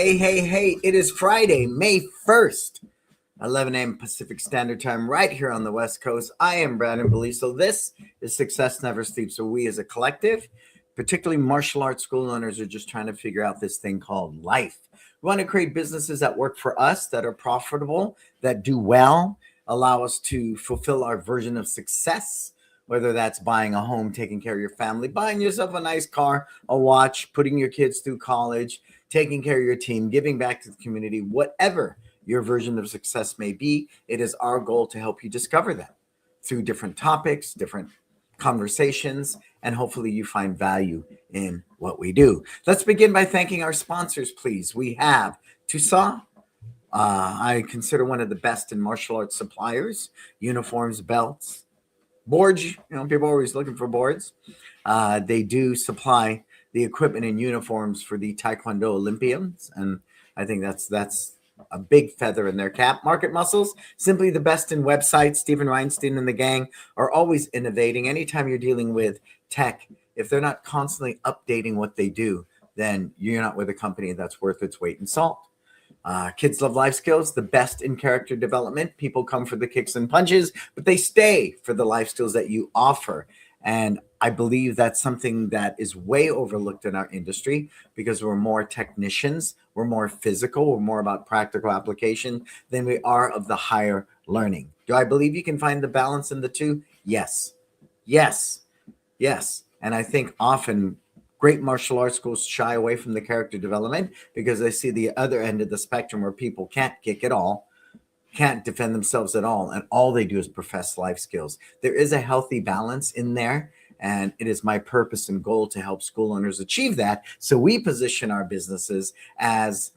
Hey, it is Friday, May 1st, 11 a.m. Pacific Standard Time, right here on the West Coast. I am Brannon. So this is Success Never Sleeps. So we as a collective, particularly martial arts school owners, are just trying to figure out this thing called life. We want to create businesses that work for us, that are profitable, that do well, allow us to fulfill our version of success, whether that's buying a home, taking care of your family, buying yourself a nice car, a watch, putting your kids through college, taking care of your team, giving back to the community, whatever your version of success may be, it is our goal to help you discover that through different topics, different conversations, and hopefully you find value in what we do. Let's begin by thanking our sponsors, please. We have Tusaw. I consider one of the best in martial arts suppliers, uniforms, belts, boards. People are always looking for boards. They do supply the equipment and uniforms for the Taekwondo Olympians, and I think that's a big feather in their cap. Market Muscles, simply the best in websites. Stephen Reinstein and the gang are always innovating. Anytime you're dealing with tech, if they're not constantly updating what they do, then you're not with a company that's worth its weight in salt. Kids Love Life Skills, the best in character development. People come for the kicks and punches, but they stay for the life skills that you offer. And I believe that's something that is way overlooked in our industry because we're more technicians, we're more physical, we're more about practical application than we are of the higher learning. Do I believe you can find the balance in the two? Yes. And I think often great martial arts schools shy away from the character development because they see the other end of the spectrum where people can't kick at all, can't defend themselves at all, and all they do is profess life skills. There is a healthy balance in there, and it is my purpose and goal to help school owners achieve that. So we position our businesses as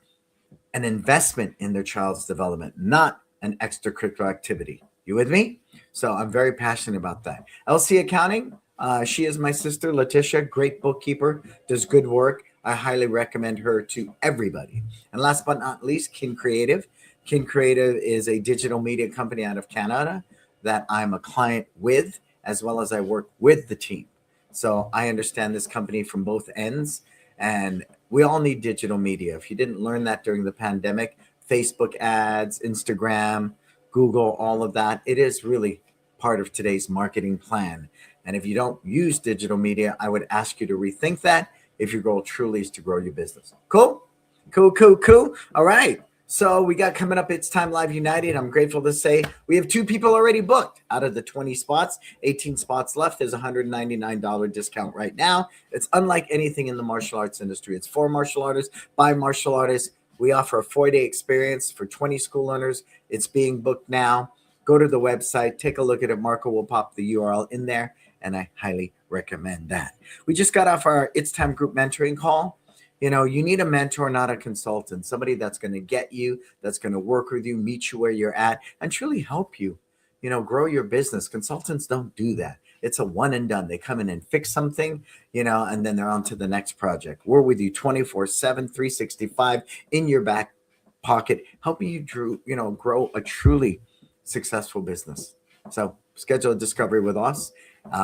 an investment in their child's development, not an extracurricular activity. You with me? So I'm very passionate about that. LC Accounting, she is my sister, Letitia, great bookkeeper, does good work. I highly recommend her to everybody. And last but not least, Kin Creative. Kin Creative is a digital media company out of Canada that I'm a client with, as well as I work with the team. So I understand this company from both ends, and we all need digital media. If you didn't learn that during the pandemic, Facebook ads, Instagram, Google, all of that, it is really part of today's marketing plan. And if you don't use digital media, I would ask you to rethink that if your goal truly is to grow your business. Cool. All right. So we got coming up, It's Time Live United. I'm grateful to say we have 2 people already booked out of the 20 spots, 18 spots left. There's a $199 discount right now. It's unlike anything in the martial arts industry. It's for martial artists, by martial artists. We offer a 4-day experience for 20 school owners. It's being booked now. Go to the website, take a look at it. Marco will pop the URL in there, and I highly recommend that. We just got off our It's Time group mentoring call. You need a mentor, not a consultant, somebody that's going to get you, that's going to work with you, meet you where you're at, and truly help you, grow your business. Consultants don't do that. It's a one and done. They come in and fix something, and then they're on to the next project. We're with you 24/7, 365 in your back pocket, helping you, grow a truly successful business. So schedule a discovery with us.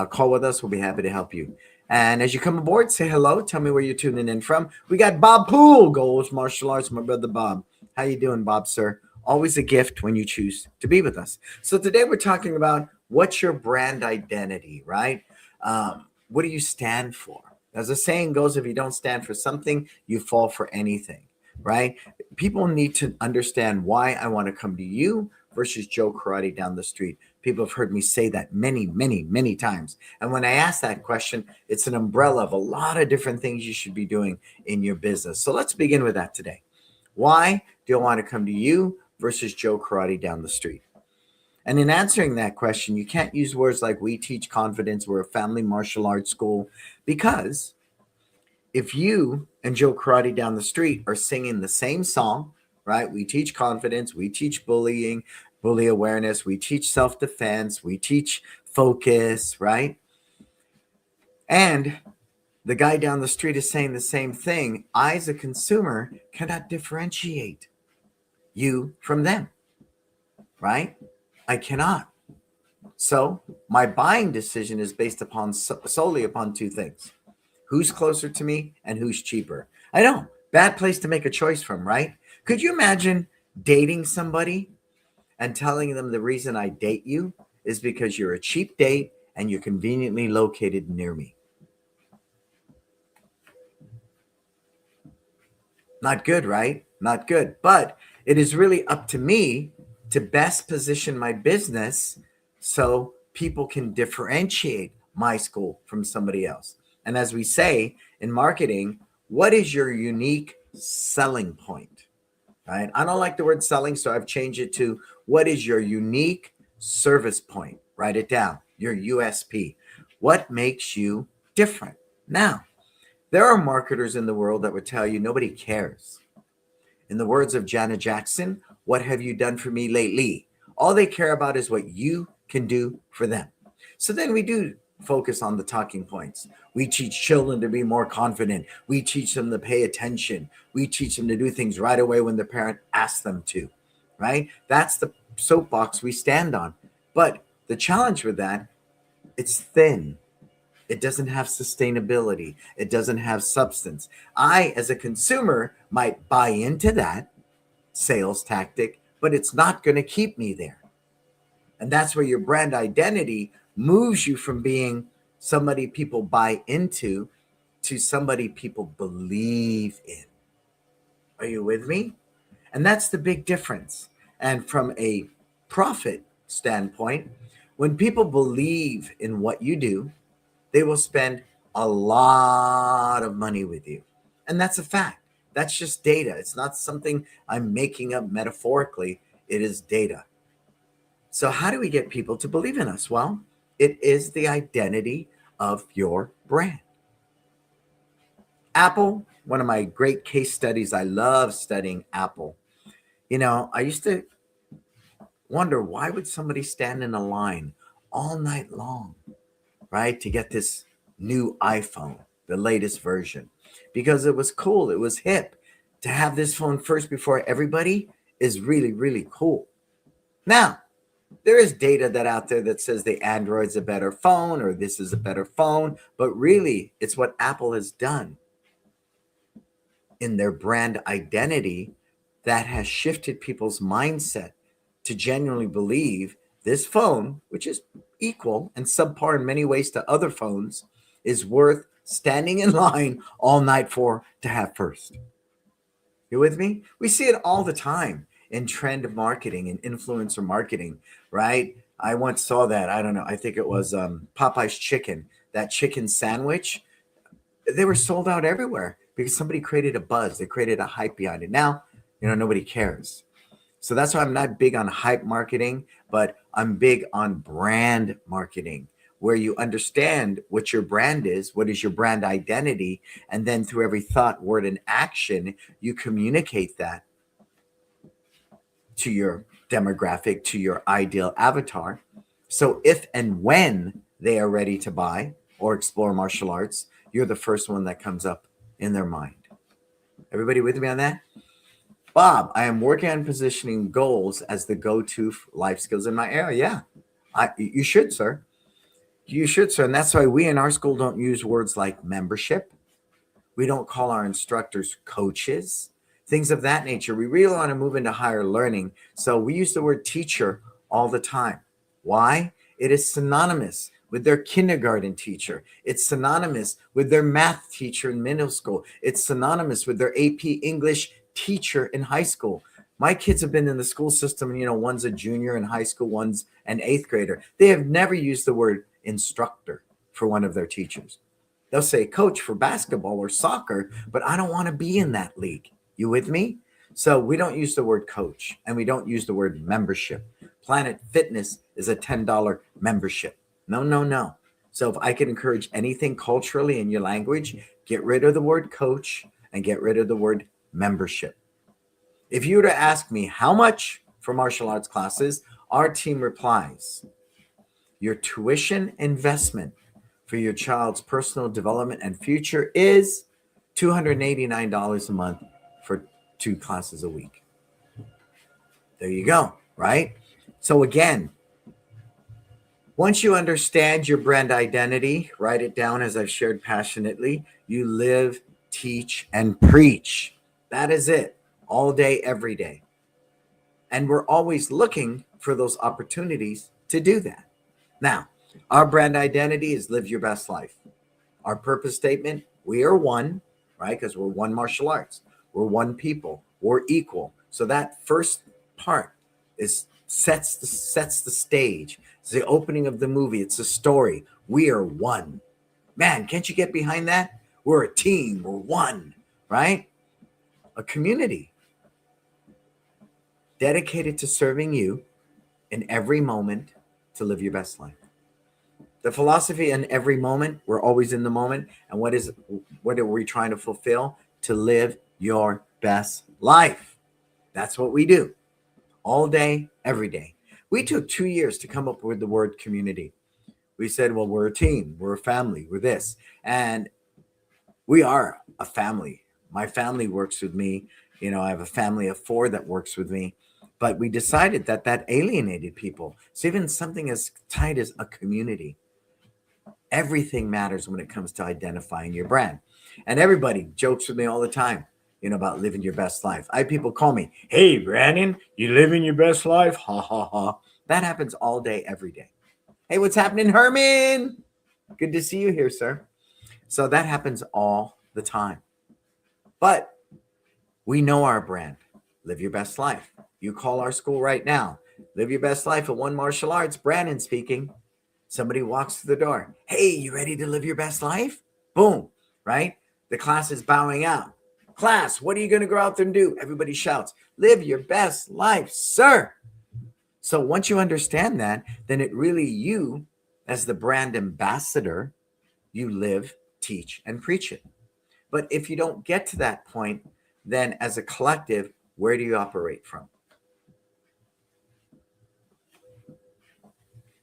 Call with us. We'll be happy to help you. And as you come aboard, say hello. Tell me where you're tuning in from. We got Bob Poole, Goals Martial Arts, my brother Bob. How you doing, Bob, sir? Always a gift when you choose to be with us. So today we're talking about what's your brand identity, right? What do you stand for? As the saying goes, if you don't stand for something, you fall for anything, right? People need to understand why I want to come to you versus Joe Karate down the street. People have heard me say that many times. And when I ask that question, it's an umbrella of a lot of different things you should be doing in your business. So let's begin with that today. Why do I want to come to you versus Joe Karate down the street? And in answering that question, you can't use words like we teach confidence, we're a family martial arts school, because if you and Joe Karate down the street are singing the same song, right? We teach confidence, we teach bully awareness, we teach self-defense, we teach focus, right? And the guy down the street is saying the same thing. I, as a consumer, cannot differentiate you from them, right? I cannot. So my buying decision is based upon solely upon 2 things: who's closer to me and who's cheaper. I know Bad place to make a choice from, right? Could you imagine dating somebody and telling them the reason I date you is because you're a cheap date and you're conveniently located near me? Not good, right? Not good. But it is really up to me to best position my business so people can differentiate my school from somebody else. And as we say in marketing, what is your unique selling point? Right? I don't like the word selling, so I've changed it to what is your unique service point? Write it down, your USP. What makes you different? Now, there are marketers in the world that would tell you nobody cares. In the words of Janet Jackson, what have you done for me lately? All they care about is what you can do for them. So then we do focus on the talking points. We teach children to be more confident. We teach them to pay attention. We teach them to do things right away when the parent asks them to, right? That's the soapbox we stand on. But the challenge with that, it's thin. It doesn't have sustainability. It doesn't have substance. I, as a consumer, might buy into that sales tactic, but it's not going to keep me there. And that's where your brand identity moves you from being somebody people buy into to somebody people believe in. Are you with me? And that's the big difference. And from a profit standpoint, when people believe in what you do, they will spend a lot of money with you. And that's a fact. That's just data. It's not something I'm making up metaphorically. It is data. So how do we get people to believe in us? Well, it is the identity of your brand. Apple, one of my great case studies. I love studying Apple. You know, I used to wonder, why would somebody stand in a line all night long, right, to get this new iPhone, the latest version? Because it was cool. It was hip. To have this phone first before everybody is really, really cool. Now, there is data that out there that says the Android's a better phone or this is a better phone, but really it's what Apple has done in their brand identity that has shifted people's mindset to genuinely believe this phone, which is equal and subpar in many ways to other phones, is worth standing in line all night for to have first. You with me? We see it all the time in trend marketing and influencer marketing, right? I once saw that. I don't know. I think it was Popeye's chicken, that chicken sandwich. They were sold out everywhere because somebody created a buzz. They created a hype behind it. Now, nobody cares. So that's why I'm not big on hype marketing, but I'm big on brand marketing, where you understand what your brand is, what is your brand identity, and then through every thought, word, and action, you communicate that to your demographic, to your ideal avatar. So if and when they are ready to buy or explore martial arts, you're the first one that comes up in their mind. Everybody with me on that? Bob, I am working on positioning goals as the go-to life skills in my area. Yeah, you should, sir. You should, sir. And that's why we in our school don't use words like membership. We don't call our instructors coaches, things of that nature. We really want to move into higher learning. So we use the word teacher all the time. Why? It is synonymous with their kindergarten teacher. It's synonymous with their math teacher in middle school. It's synonymous with their AP English teacher in high school. My kids have been in the school system, one's a junior in high school, one's an eighth grader. They have never used the word instructor for one of their teachers. They'll say coach for basketball or soccer, but I don't want to be in that league. You with me? So we don't use the word coach and we don't use the word membership. Planet Fitness is a $10 membership. No. So if I can encourage anything culturally in your language, get rid of the word coach and get rid of the word membership. If you were to ask me how much for martial arts classes, our team replies, your tuition investment for your child's personal development and future is $289 a month for 2 classes a week. There you go, right? So again, once you understand your brand identity, write it down as I've shared passionately, you live, teach, and preach That is it. All day, every day. And we're always looking for those opportunities to do that. Now, our brand identity is live your best life. Our purpose statement, we are one, right? Because we're one martial arts. We're one people. We're equal. So that first part is sets the stage. It's the opening of the movie. It's a story. We are one. Man, can't you get behind that? We're a team. We're one, right? A community dedicated to serving you in every moment to live your best life. The philosophy in every moment, we're always in the moment. And what are we trying to fulfill? To live your best life. That's what we do all day, every day. We took 2 years to come up with the word community. We said, well, we're a team, we're a family, we're this. And we are a family. My family works with me. You know, I have a family of 4 that works with me. But we decided that alienated people. So even something as tight as a community, everything matters when it comes to identifying your brand. And everybody jokes with me all the time, you know, about living your best life. I have people call me, hey, Brannon, you living your best life? Ha, ha, ha. That happens all day, every day. Hey, what's happening, Herman? Good to see you here, sir. So that happens all the time. But we know our brand. Live your best life. You call our school right now. Live your best life at One Martial Arts. Brannon speaking. Somebody walks through the door. Hey, you ready to live your best life? Boom, right? The class is bowing out. Class, what are you going to go out there and do? Everybody shouts, live your best life, sir. So once you understand that, then it really you, as the brand ambassador, you live, teach, and preach it. But if you don't get to that point, then as a collective, where do you operate from?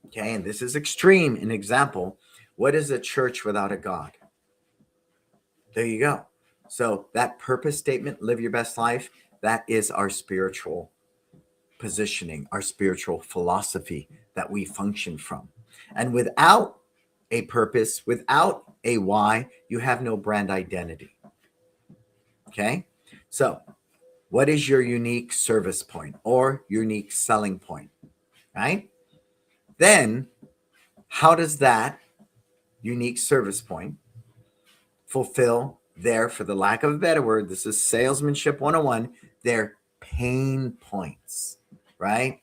Okay, and this is extreme, an example. What is a church without a God? There you go. So that purpose statement, live your best life, that is our spiritual positioning, our spiritual philosophy that we function from. And without a purpose, without a why, you have no brand identity. Okay? So what is your unique service point or unique selling point? Right? Then how does that unique service point fulfill their, for the lack of a better word, this is salesmanship 101, their pain points, right?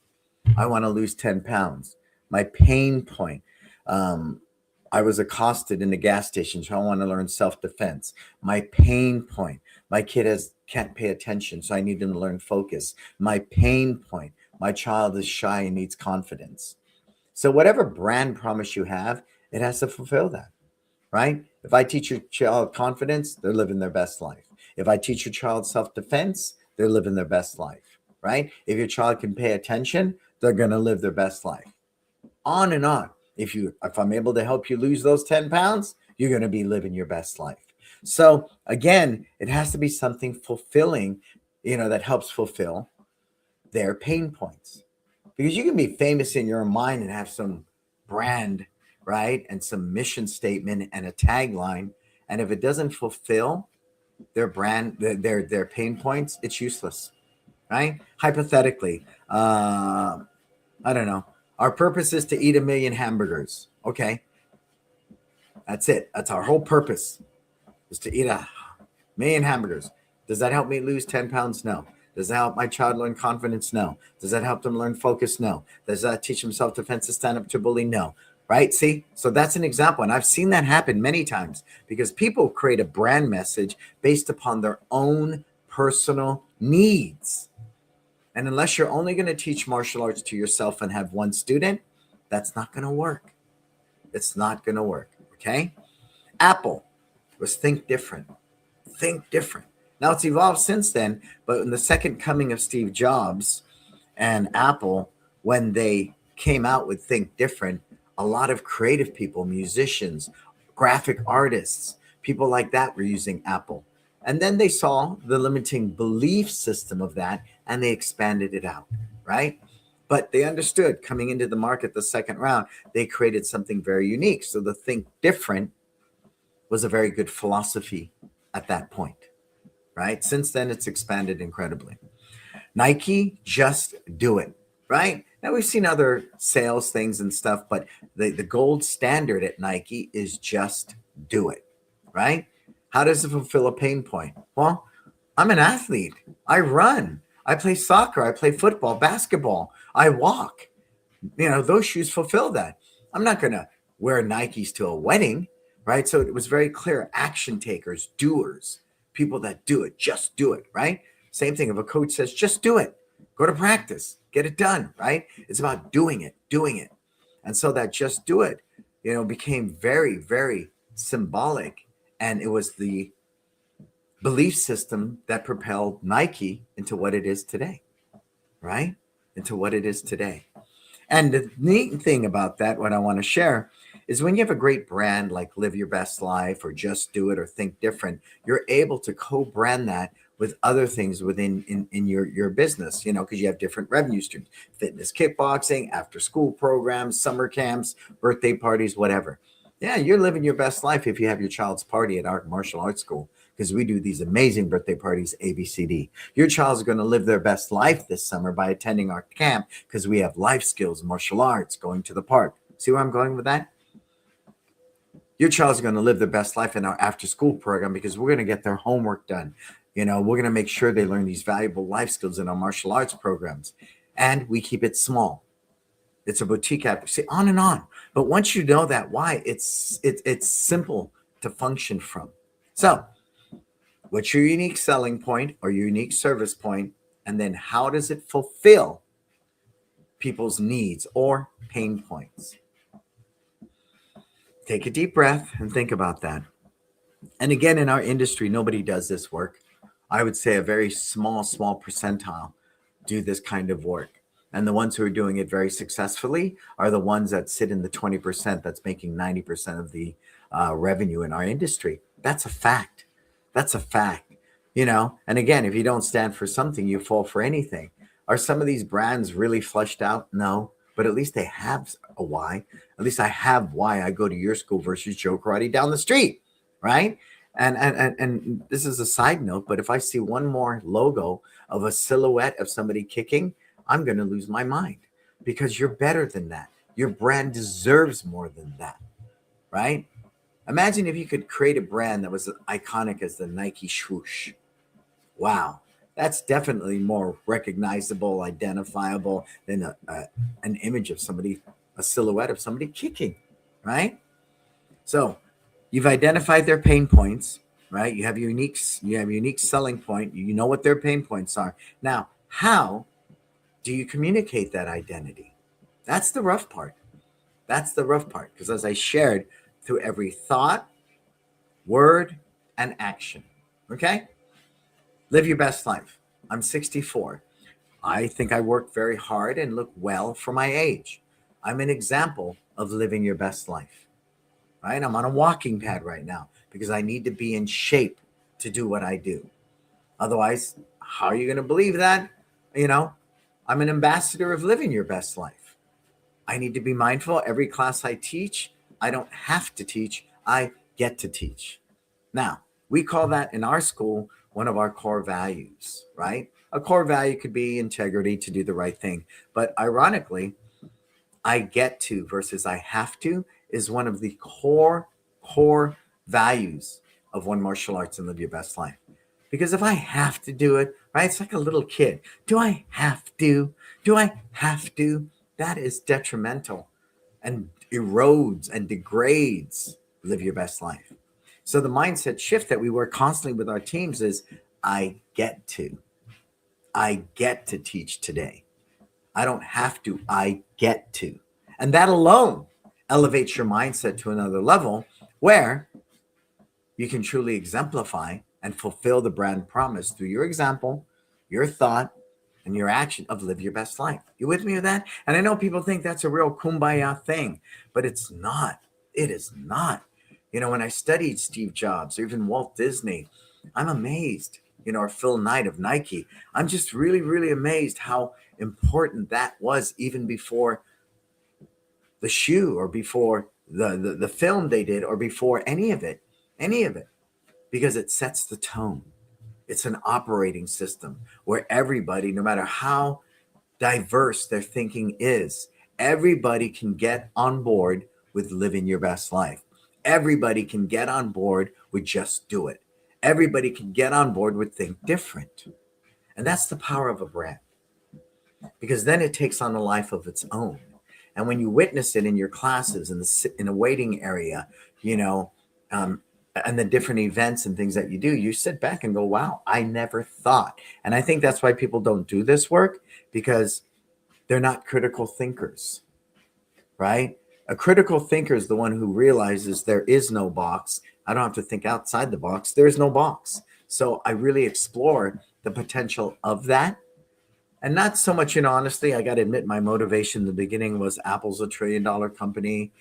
I want to lose 10 pounds. My pain point. I was accosted in the gas station, so I want to learn self-defense. My pain point. My kid can't pay attention, so I need them to learn focus. My pain point. My child is shy and needs confidence. So whatever brand promise you have, it has to fulfill that, right? If I teach your child confidence, they're living their best life. If I teach your child self-defense, they're living their best life, right? If your child can pay attention, they're going to live their best life. On and on. If I'm able to help you lose those 10 pounds, you're going to be living your best life. So again, it has to be something fulfilling, that helps fulfill their pain points. Because you can be famous in your mind and have some brand, right? And some mission statement and a tagline. And if it doesn't fulfill their brand, their pain points, it's useless, right? Hypothetically, I don't know. Our purpose is to eat 1 million hamburgers. Okay. That's it. That's our whole purpose, is to eat 1 million hamburgers. Does that help me lose 10 pounds? No. Does that help my child learn confidence? No. Does that help them learn focus? No. Does that teach them self-defense to stand up to bully? No. Right? See? So that's an example. And I've seen that happen many times because people create a brand message based upon their own personal needs. And unless you're only going to teach martial arts to yourself and have one student, that's not going to work. It's not going to work. Okay? Apple was think different. Think different. Now it's evolved since then, but in the second coming of Steve Jobs and Apple, when they came out with Think Different, a lot of creative people, musicians, graphic artists, people like that were using Apple. And then they saw the limiting belief system of that and they expanded it out, right? But they understood coming into the market the second round, they created something very unique. So the Think Different was a very good philosophy at that point, right? Since then, it's expanded incredibly. Nike, just do it, right? Now we've seen other sales things and stuff, but the gold standard at Nike is just do it, right? How does it fulfill a pain point? Well, I'm an athlete. I run. I play soccer. I play football, basketball. I walk. Those shoes fulfill that. I'm not going to wear Nikes to a wedding, right? So it was very clear action takers, doers, people that do it, just do it, right? Same thing. If a coach says, just do it, go to practice, get it done, right? It's about doing it, doing it. And so that just do it, became very, very symbolic. And it was the belief system that propelled Nike into what it is today, right? Into what it is today. And the neat thing about that, what I want to share, is when you have a great brand like Live Your Best Life or Just Do It or Think Different, you're able to co-brand that with other things within in your business, because you have different revenue streams: fitness, kickboxing, after school programs, summer camps, birthday parties, whatever. Yeah, you're living your best life if you have your child's party at our martial arts school, because we do these amazing birthday parties, ABCD. Your child's going to live their best life this summer by attending our camp, because we have life skills, martial arts, going to the park. See where I'm going with that? Your child's going to live their best life in our after school program, because we're going to get their homework done. We're going to make sure they learn these valuable life skills in our martial arts programs. And we keep it small. It's a boutique app. See, on and on. But once you know that why, it's simple to function from. So what's your unique selling point or your unique service point? And then how does it fulfill people's needs or pain points? Take a deep breath and think about that. And again, in our industry, nobody does this work. I would say a very small percentile do this kind of work. And the ones who are doing it very successfully are the ones that sit in the 20% that's making 90% of the revenue in our industry. That's a fact. That's a fact. And again, if you don't stand for something, you fall for anything. Are some of these brands really fleshed out? No, but at least they have a why. At least I have why I go to your school versus Joe Karate down the street, right? And this is a side note, but if I see one more logo of a silhouette of somebody kicking, I'm going to lose my mind, because you're better than that. Your brand deserves more than that, right? Imagine if you could create a brand that was as iconic as the Nike swoosh. Wow. That's definitely more recognizable, identifiable than an image of somebody, a silhouette of somebody kicking, right? So you've identified their pain points, right? You have a unique selling point. You know what their pain points are. Now, how do you communicate that identity? That's the rough part. That's the rough part. Because as I shared, through every thought, word, and action. Okay? Live your best life. I'm 64. I think I work very hard and look well for my age. I'm an example of living your best life. Right? I'm on a walking pad right now because I need to be in shape to do what I do. Otherwise, how are you going to believe that? I'm an ambassador of living your best life. I need to be mindful. Every class I teach, I don't have to teach. I get to teach. Now, we call that in our school one of our core values, right? A core value could be integrity, to do the right thing. But ironically, I get to versus I have to is one of the core values of One Martial Arts and Live Your Best Life. Because if I have to do it, right, it's like a little kid. Do I have to? Do I have to? That is detrimental and erodes and degrades Live Your Best Life. So the mindset shift that we work constantly with our teams is I get to. I get to teach today. I don't have to. I get to. And that alone elevates your mindset to another level where you can truly exemplify and fulfill the brand promise through your example, your thought, and your action of live your best life. You with me with that? And I know people think that's a real kumbaya thing, but it's not. It is not. When I studied Steve Jobs or even Walt Disney, I'm amazed. Or Phil Knight of Nike. I'm just really, really amazed how important that was even before the shoe or before the film they did or before any of it, because it sets the tone. It's an operating system where everybody, no matter how diverse their thinking is, everybody can get on board with living your best life. Everybody can get on board with just do it. Everybody can get on board with think different. And that's the power of a brand, because then it takes on a life of its own. And when you witness it in your classes, in a waiting area, you know, and the different events and things that you do, you sit back and go, wow, I never thought. And I think that's why people don't do this work, because they're not critical thinkers, right? A critical thinker is the one who realizes there is no box. I don't have to think outside the box. There's no box. So I really explore the potential of that. And not so much, honestly, I got to admit, my motivation in the beginning was Apple's $1 trillion company,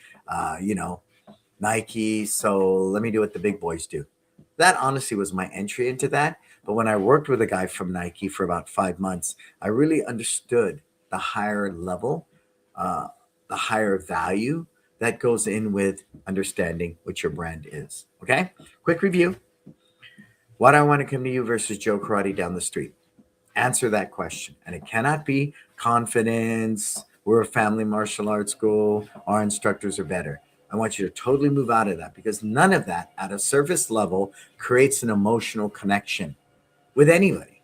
Nike. So let me do what the big boys do. That honestly was my entry into that. But when I worked with a guy from Nike for about 5 months, I really understood the higher level, the higher value that goes in with understanding what your brand is. Okay, quick review. Why do I want to come to you versus Joe Karate down the street? Answer that question. And it cannot be confidence. We're a family martial arts school. Our instructors are better. I want you to totally move out of that, because none of that at a surface level creates an emotional connection with anybody.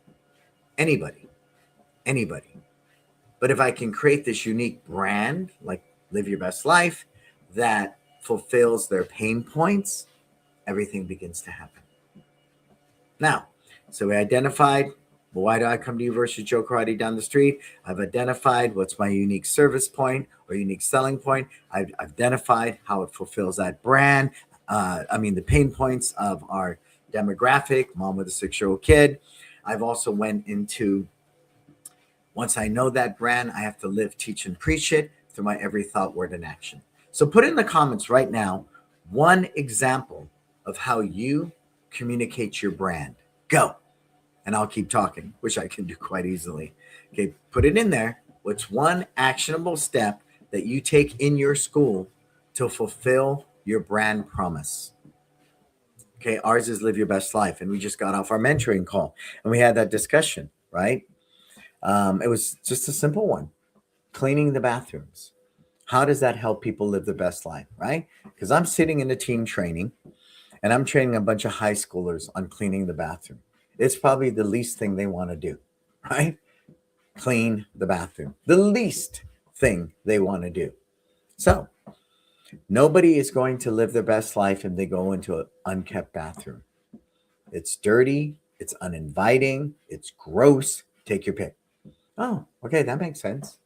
But if I can create this unique brand, like Live Your Best Life, that fulfills their pain points, everything begins to happen. Now, so we identified, well, why do I come to you versus Joe Karate down the street? I've identified what's my unique service point or unique selling point. I've identified how it fulfills that brand. The pain points of our demographic, mom with a 6-year-old kid. I've also went into, once I know that brand, I have to live, teach, and preach it through my every thought, word, and action. So put in the comments right now one example of how you communicate your brand. Go. And I'll keep talking, which I can do quite easily. Okay, put it in there. What's one actionable step that you take in your school to fulfill your brand promise? Okay, ours is Live Your Best Life. And we just got off our mentoring call and we had that discussion, right? It was just a simple one. Cleaning the bathrooms. How does that help people live their best life, right? Because I'm sitting in a team training and I'm training a bunch of high schoolers on cleaning the bathroom. It's probably the least thing they want to do, right? Clean the bathroom. The least thing they want to do. So nobody is going to live their best life if they go into an unkept bathroom. It's dirty. It's uninviting. It's gross. Take your pick. Oh, okay. That makes sense,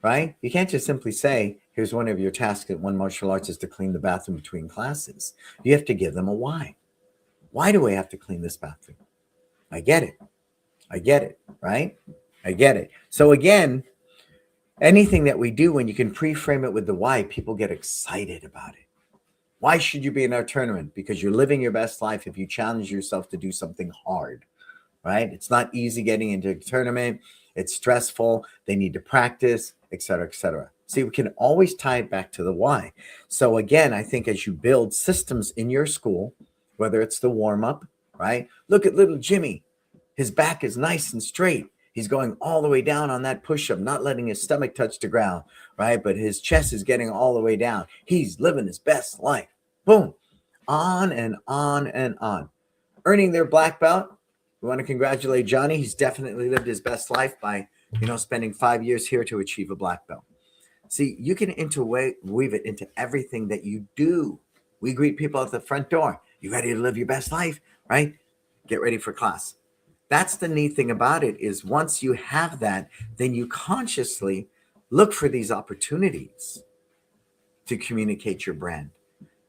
right? You can't just simply say, here's one of your tasks at One Martial Arts is to clean the bathroom between classes. You have to give them a why. Why do I have to clean this bathroom? I get it, right? I get it. So again, anything that we do, when you can pre-frame it with the why, people get excited about it. Why should you be in our tournament? Because you're living your best life if you challenge yourself to do something hard, right? It's not easy getting into a tournament. It's stressful. They need to practice, et cetera, et cetera. See, we can always tie it back to the why. So again, I think as you build systems in your school, whether it's the warm-up, right? Look at little Jimmy. His back is nice and straight. He's going all the way down on that push-up, not letting his stomach touch the ground, right? But his chest is getting all the way down. He's living his best life. Boom. On and on and on. Earning their black belt. We want to congratulate Johnny. He's definitely lived his best life by, spending 5 years here to achieve a black belt. See, you can weave it into everything that you do. We greet people at the front door. You ready to live your best life, right? Get ready for class. That's the neat thing about it, is once you have that, then you consciously look for these opportunities to communicate your brand.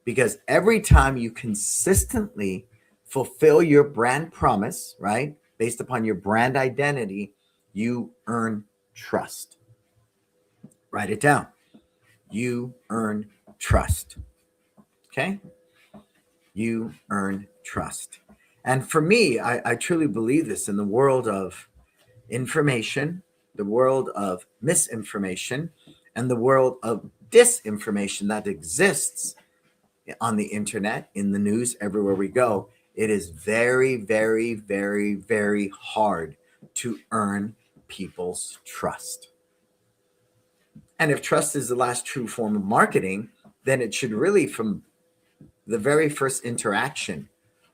Because every time you consistently fulfill your brand promise, right, based upon your brand identity, you earn trust. Write it down. You earn trust. Okay? You earn trust. And for me, I truly believe this in the world of information, the world of misinformation, and the world of disinformation that exists on the internet, in the news, everywhere we go. It is very, very, very, very hard to earn people's trust. And if trust is the last true form of marketing, then it should really, from the very first interaction,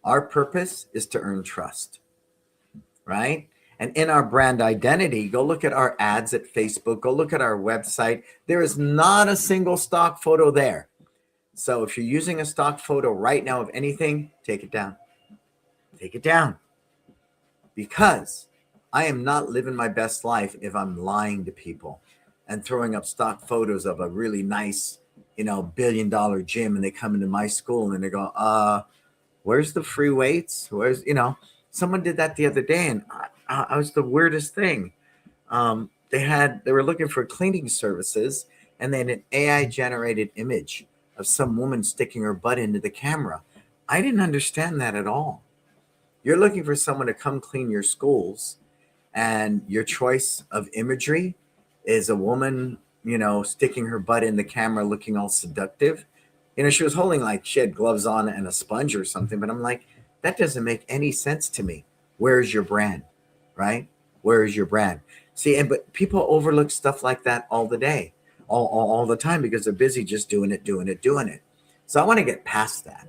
our purpose is to earn trust, right? And in our brand identity, go look at our ads at Facebook, go look at our website. There is not a single stock photo there. So if you're using a stock photo right now of anything, take it down. Take it down. Because I am not living my best life if I'm lying to people and throwing up stock photos of a really nice, $1 billion gym, and they come into my school and they go, where's the free weights? Where's, someone did that the other day, and I was the weirdest thing. They were looking for cleaning services, and they had an AI generated image of some woman sticking her butt into the camera. I didn't understand that at all. You're looking for someone to come clean your schools, and your choice of imagery is a woman, sticking her butt in the camera looking all seductive. She was holding, like, she had gloves on and a sponge or something, but I'm like, that doesn't make any sense to me. Where's your brand, right? Where is your brand? See, but people overlook stuff like that all the day, all the time, because they're busy just doing it. So I want to get past that.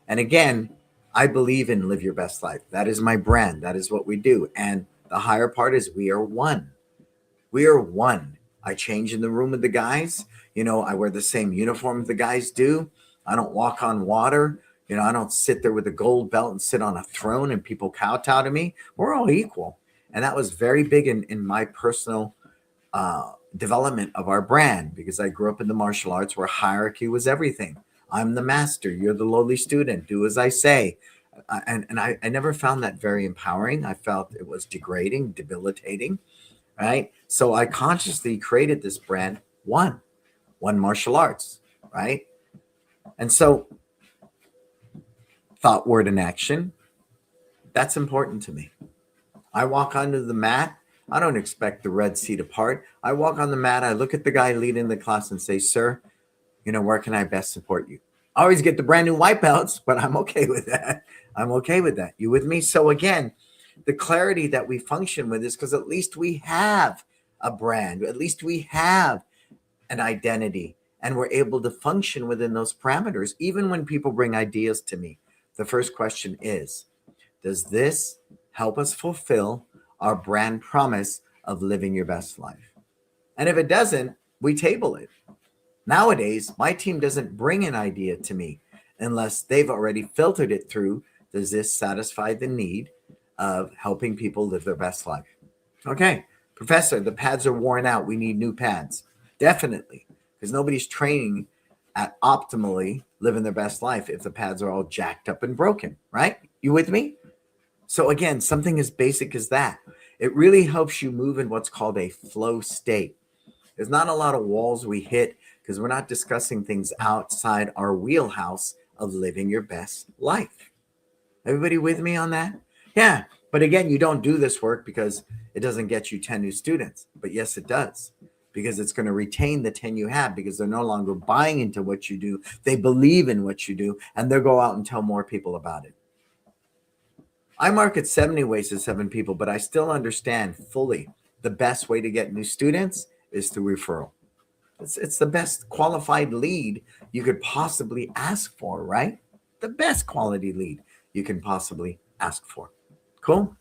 And again, I believe in live your best life. That is my brand. That is what we do. And the higher part is we are one. We are one. I change in the room with the guys. I wear the same uniform the guys do. I don't walk on water. I don't sit there with a gold belt and sit on a throne and people kowtow to me. We're all equal. And that was very big in my personal development of our brand, because I grew up in the martial arts where hierarchy was everything. I'm the master. You're the lowly student. Do as I say. And I never found that very empowering. I felt it was degrading, debilitating, right? So I consciously created this brand, one martial arts, right? And so thought, word, and action, that's important to me. I walk onto the mat. I don't expect the Red Sea to part. I walk on the mat. I look at the guy leading the class and say, sir, where can I best support you? I always get the brand new white belts, but I'm okay with that. I'm okay with that. You with me? So again, the clarity that we function with is because at least we have a brand. At least we have an identity, and we're able to function within those parameters. Even when people bring ideas to me, the first question is, does this help us fulfill our brand promise of living your best life? And if it doesn't, we table it. Nowadays, my team doesn't bring an idea to me unless they've already filtered it through, does this satisfy the need of helping people live their best life? Okay, professor, the pads are worn out. We need new pads. Definitely, because nobody's training at optimally living their best life if the pads are all jacked up and broken, right? You with me? So again, something as basic as that. It really helps you move in what's called a flow state. There's not a lot of walls we hit because we're not discussing things outside our wheelhouse of living your best life. Everybody with me on that? Yeah. But again, you don't do this work because it doesn't get you 10 new students. But yes, it does, because it's going to retain the 10 you have, because they're no longer buying into what you do. They believe in what you do, and they'll go out and tell more people about it. I market 70 ways to 7 people, but I still understand fully the best way to get new students is through referral. It's the best qualified lead you could possibly ask for, right? The best quality lead you can possibly ask for. Cool.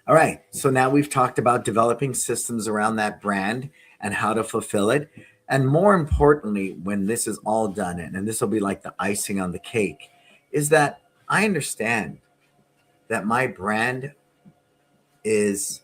All right. So now we've talked about developing systems around that brand and how to fulfill it. And more importantly, when this is all done, and this will be like the icing on the cake, is that I understand that my brand is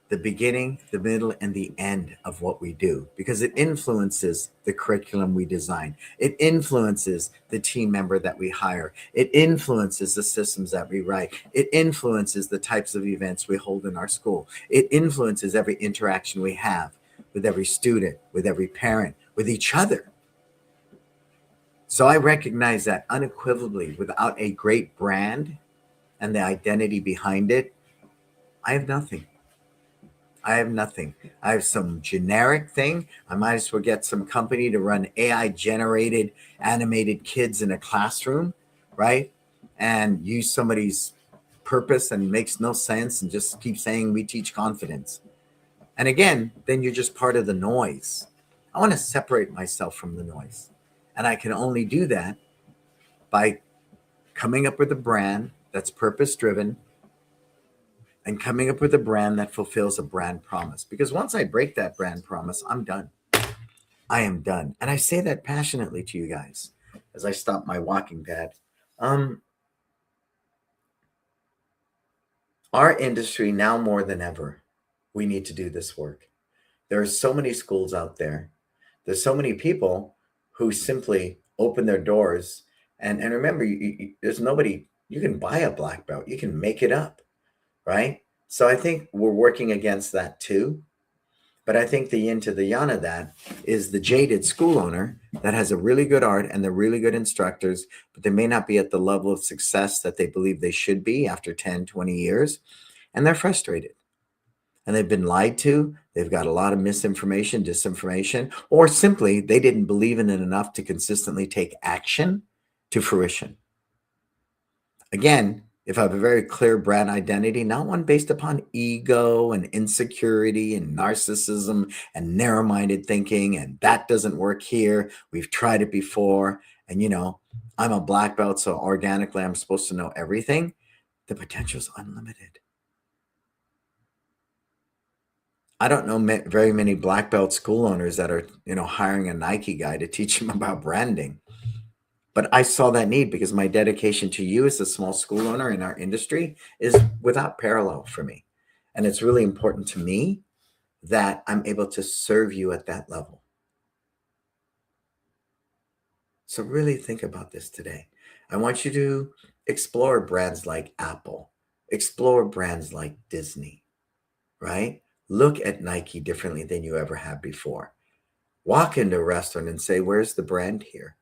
the beginning, the middle, and the end of what we do, because it influences the curriculum we design. It influences the team member that we hire. It influences the systems that we write. It influences the types of events we hold in our school. It influences every interaction we have with every student, with every parent, with each other. So I recognize that unequivocally, without a great brand and the identity behind it, I have nothing. I have nothing. I have some generic thing. I might as well get some company to run AI generated animated kids in a classroom, right? and use somebody's purpose and makes no sense and just keep saying we teach confidence. And again, then you're just part of the noise. I want to separate myself from the noise. And I can only do that by coming up with a brand that's purpose driven and coming up with a brand that fulfills a brand promise. Because once I break that brand promise, I'm done. I am done. And I say that passionately to you guys as I stop my walking pad. Our industry, now more than ever, we need to do this work. There are so many schools out there. There's so many people who simply open their doors. And remember, there's nobody, you can buy a black belt, you can make it up, right? So I think we're working against that too. But I think the yin to the yang of that is the jaded school owner that has a really good art and they're really good instructors, but they may not be at the level of success that they believe they should be after 10, 20 years. And they're frustrated. And they've been lied to. They've got a lot of misinformation, disinformation, or simply they didn't believe in it enough to consistently take action to fruition. Again, if I have a very clear brand identity, not one based upon ego and insecurity and narcissism and narrow-minded thinking, and that doesn't work here. We've tried it before. And, I'm a black belt, so organically I'm supposed to know everything. The potential is unlimited. I don't know very many black belt school owners that are, hiring a Nike guy to teach them about branding. But I saw that need because my dedication to you as a small school owner in our industry is without parallel for me. And it's really important to me that I'm able to serve you at that level. So really think about this today. I want you to explore brands like Apple, explore brands like Disney, right? Look at Nike differently than you ever have before. Walk into a restaurant and say, where's the brand here?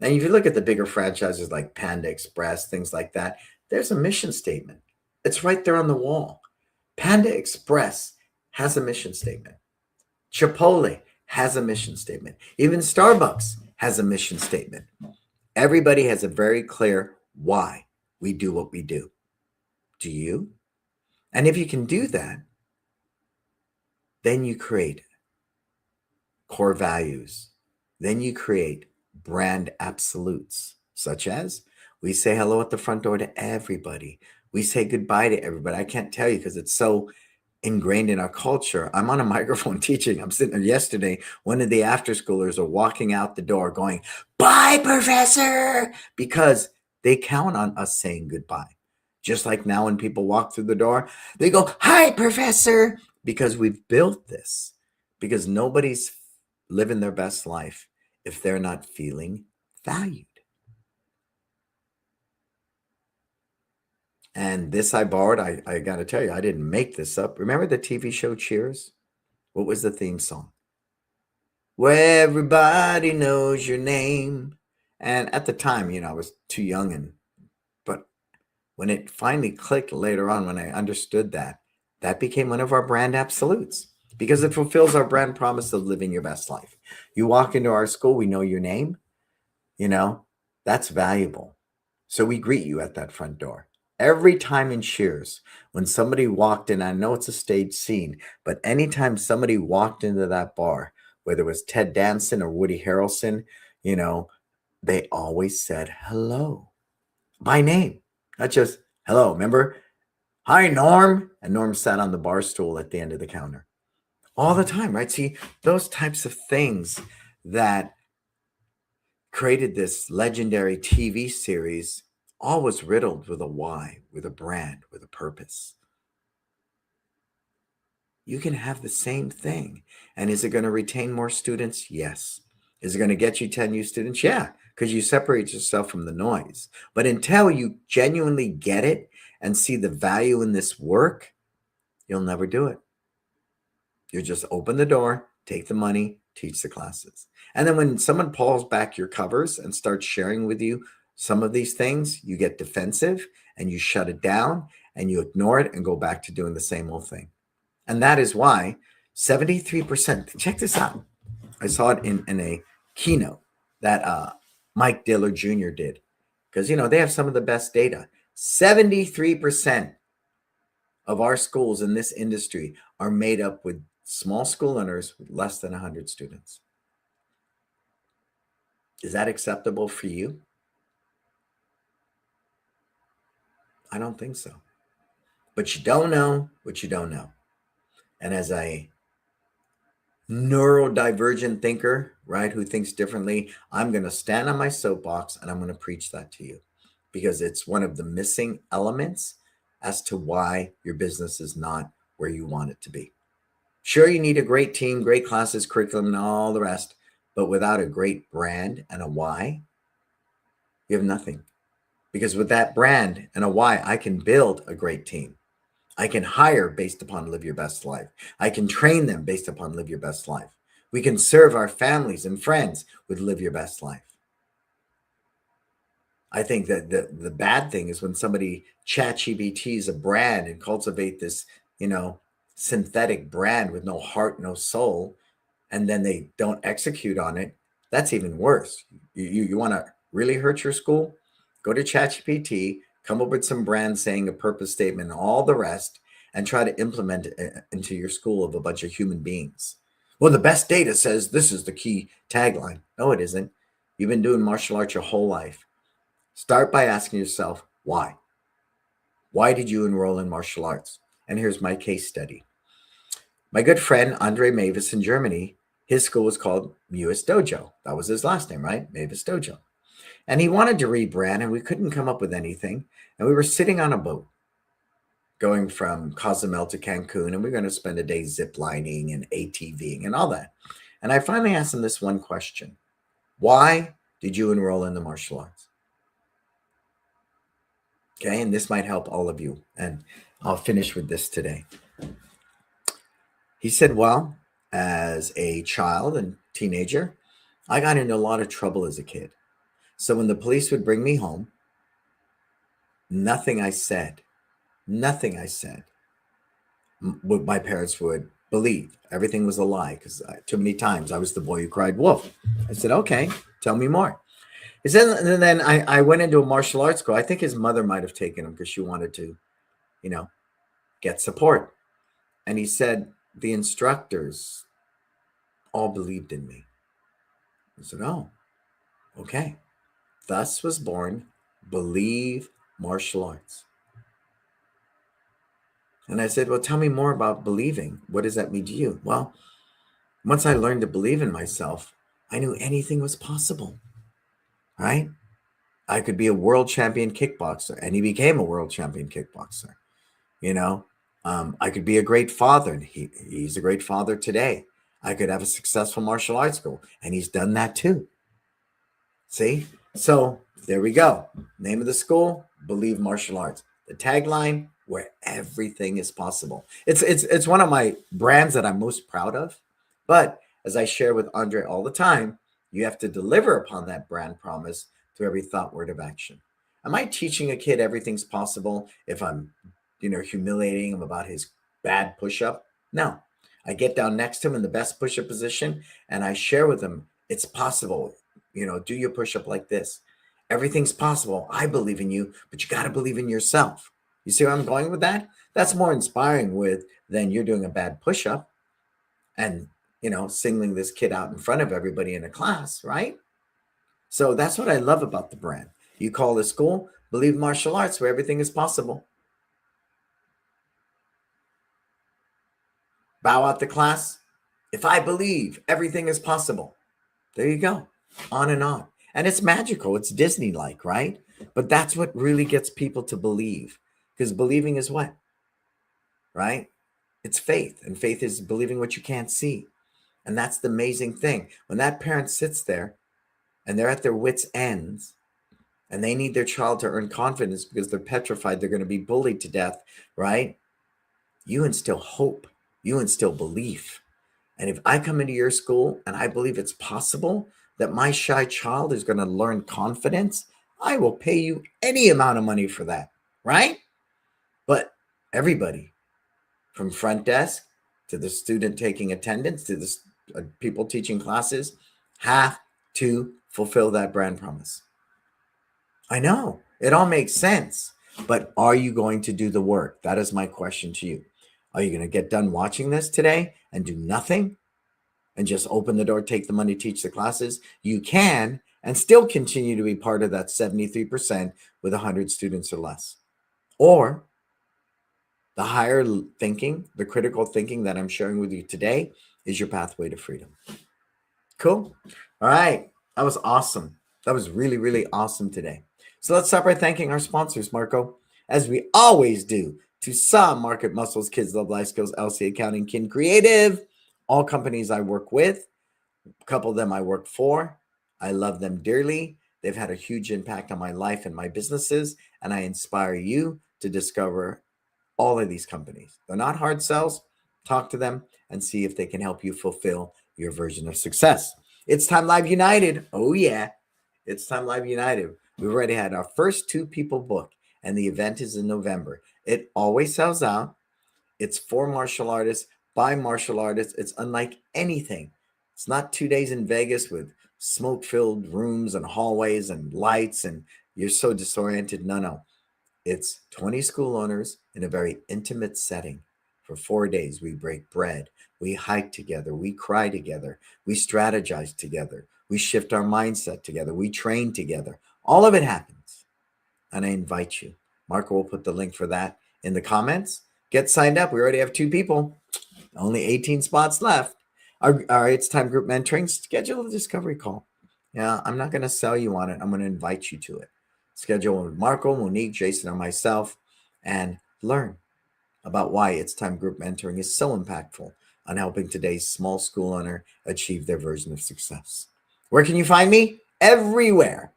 And if you look at the bigger franchises like Panda Express, things like that, there's a mission statement. It's right there on the wall. Panda Express has a mission statement. Chipotle has a mission statement. Even Starbucks has a mission statement. Everybody has a very clear why we do what we do. Do you? And if you can do that, then you create core values. Then you create brand absolutes, such as we say hello at the front door to everybody. We say goodbye to everybody. I can't tell you because it's so ingrained in our culture. I'm on a microphone teaching. I'm sitting there yesterday. One of the after schoolers are walking out the door going, bye, professor, because they count on us saying goodbye. Just like now when people walk through the door, they go, hi, professor, because we've built this, because nobody's living their best life if they're not feeling valued. And this I borrowed. I got to tell you, I didn't make this up. Remember the TV show Cheers? What was the theme song? Where everybody knows your name. And at the time, I was too young. But when it finally clicked later on, when I understood that became one of our brand absolutes because it fulfills our brand promise of living your best life. You walk into our school, we know your name. That's valuable. So we greet you at that front door. Every time in Cheers, when somebody walked in, I know it's a staged scene, but anytime somebody walked into that bar, whether it was Ted Danson or Woody Harrelson, they always said hello by name, not just hello. Remember? Hi, Norm. And Norm sat on the bar stool at the end of the counter all the time, right? See, those types of things that created this legendary TV series all was riddled with a why, with a brand, with a purpose. You can have the same thing. And is it going to retain more students? Yes. Is it going to get you 10 new students? Yeah, because you separate yourself from the noise. But until you genuinely get it and see the value in this work, you'll never do it. You just open the door, take the money, teach the classes. And then when someone pulls back your covers and starts sharing with you some of these things, you get defensive and you shut it down and you ignore it and go back to doing the same old thing. And that is why 73%, check this out. I saw it in a keynote that Mike Dillard Jr. did. because they have some of the best data. 73% of our schools in this industry are made up with small school owners with less than 100 students. Is that acceptable for you? I don't think so. But you don't know what you don't know. And as a neurodivergent thinker, right, who thinks differently, I'm going to stand on my soapbox and I'm going to preach that to you because it's one of the missing elements as to why your business is not where you want it to be. Sure, you need a great team, great classes, curriculum, and all the rest, but without a great brand and a why, you have nothing. Because with that brand and a why, I can build a great team. I can hire based upon live your best life. I can train them based upon live your best life. We can serve our families and friends with live your best life. I think that the bad thing is when somebody ChatGPTs a brand and cultivate this, synthetic brand with no heart, no soul, and then they don't execute on it. That's even worse. You want to really hurt your school? Go to ChatGPT, come up with some brand saying a purpose statement, and all the rest, and try to implement it into your school of a bunch of human beings. Well, the best data says this is the key tagline. No, it isn't. You've been doing martial arts your whole life. Start by asking yourself, why? Why did you enroll in martial arts? And here's my case study. My good friend, Andre Mavis in Germany, his school was called Mavis Dojo. That was his last name, right? Mavis Dojo. And he wanted to rebrand, and we couldn't come up with anything. And we were sitting on a boat going from Cozumel to Cancun, and we are going to spend a day zip lining and ATVing and all that. And I finally asked him this one question. Why did you enroll in the martial arts? Okay, and this might help all of you. And I'll finish with this today. He said, well, as a child and teenager, I got into a lot of trouble as a kid. So when the police would bring me home, nothing I said, my parents would believe. Everything was a lie because too many times I was the boy who cried wolf. I said, okay, tell me more. He said, and then I went into a martial arts school. I think his mother might have taken him because she wanted to, get support. And he said, the instructors all believed in me. I said, oh, okay. Thus was born Believe Martial Arts. And I said, well, tell me more about believing. What does that mean to you? Well, once I learned to believe in myself, I knew anything was possible, right? I could be a world champion kickboxer, and he became a world champion kickboxer. I could be a great father, and he's a great father today. I could have a successful martial arts school, and he's done that too. See? So there we go. Name of the school, Believe Martial Arts. The tagline, where everything is possible. It's one of my brands that I'm most proud of. But as I share with Andre all the time, you have to deliver upon that brand promise through every thought, word of action. Am I teaching a kid everything's possible if I'm, humiliating him about his bad push-up? No. I get down next to him in the best push-up position and I share with him, it's possible. Do your push-up like this. Everything's possible. I believe in you, but you got to believe in yourself. You see where I'm going with that? That's more inspiring than you're doing a bad push-up and, singling this kid out in front of everybody in a class, right? So that's what I love about the brand. You call the school Believe Martial Arts, where everything is possible. Bow out the class. If I believe, everything is possible. There you go. On and on. And it's magical. It's Disney-like, right? But that's what really gets people to believe. Because believing is what? Right? It's faith. And faith is believing what you can't see. And that's the amazing thing. When that parent sits there and they're at their wits' ends and they need their child to earn confidence because they're petrified they're going to be bullied to death, right? You instill hope. You instill belief. And if I come into your school and I believe it's possible that my shy child is going to learn confidence, I will pay you any amount of money for that, right? But everybody, from front desk to the student taking attendance to the people teaching classes, have to fulfill that brand promise. I know it all makes sense, but are you going to do the work? That is my question to you. Are you going to get done watching this today and do nothing and just open the door, take the money, teach the classes? You can and still continue to be part of that 73% with 100 students or less. Or the higher thinking, the critical thinking that I'm sharing with you today is your pathway to freedom. Cool. All right. That was awesome. That was really, really awesome today. So let's start by thanking our sponsors, Marco, as we always do. To some, Market Muscles, Kids Love Life Skills, LC Accounting, Kin Creative, all companies I work with, a couple of them I work for. I love them dearly. They've had a huge impact on my life and my businesses, and I inspire you to discover all of these companies. They're not hard sells. Talk to them and see if they can help you fulfill your version of success. It's Time Live United. Oh, yeah. It's Time Live United. We've already had our first 2 people book, and the event is in November. It always sells out. It's for martial artists, by martial artists. It's unlike anything. It's not 2 days in Vegas with smoke filled rooms and hallways and lights, and you're so disoriented. No. It's 20 school owners in a very intimate setting. For 4 days, we break bread, we hike together, we cry together, we strategize together, we shift our mindset together, we train together. All of it happens. And I invite you. Marco will put the link for that in the comments. Get signed up. We already have 2 people, only 18 spots left. Our It's Time group mentoring, schedule a discovery call. Yeah, I'm not going to sell you on it. I'm going to invite you to it. Schedule with Marco, Monique, Jason, or myself, and learn about why It's Time group mentoring is so impactful on helping today's small school owner achieve their version of success. Where can you find me? Everywhere.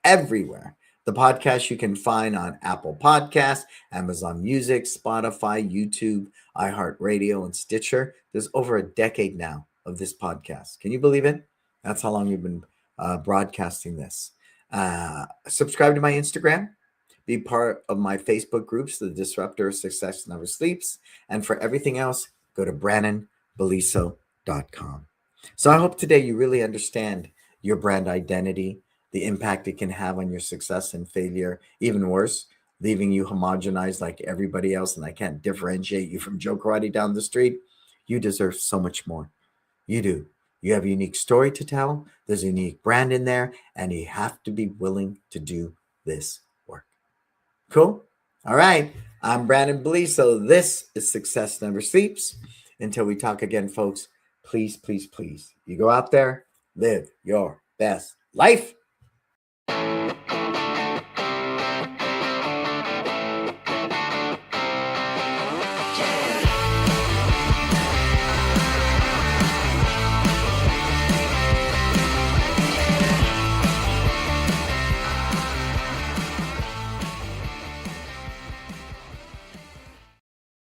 Everywhere. The podcast you can find on Apple Podcasts, Amazon Music, Spotify, YouTube, iHeartRadio, and Stitcher. There's over a decade now of this podcast. Can you believe it? That's how long we've been broadcasting this. Subscribe to my Instagram. Be part of my Facebook groups, The Disruptor of Success Never Sleeps. And for everything else, go to brannonbeliso.com. So I hope today you really understand your brand identity, the impact it can have on your success and failure, even worse, leaving you homogenized like everybody else, and I can't differentiate you from Joe Karate down the street. You deserve so much more. You do. You have a unique story to tell. There's a unique brand in there, and you have to be willing to do this work. Cool? All right. I'm Brannon Beliso. This is Success Never Sleeps. Until we talk again, folks, please, please, please, you go out there, live your best life.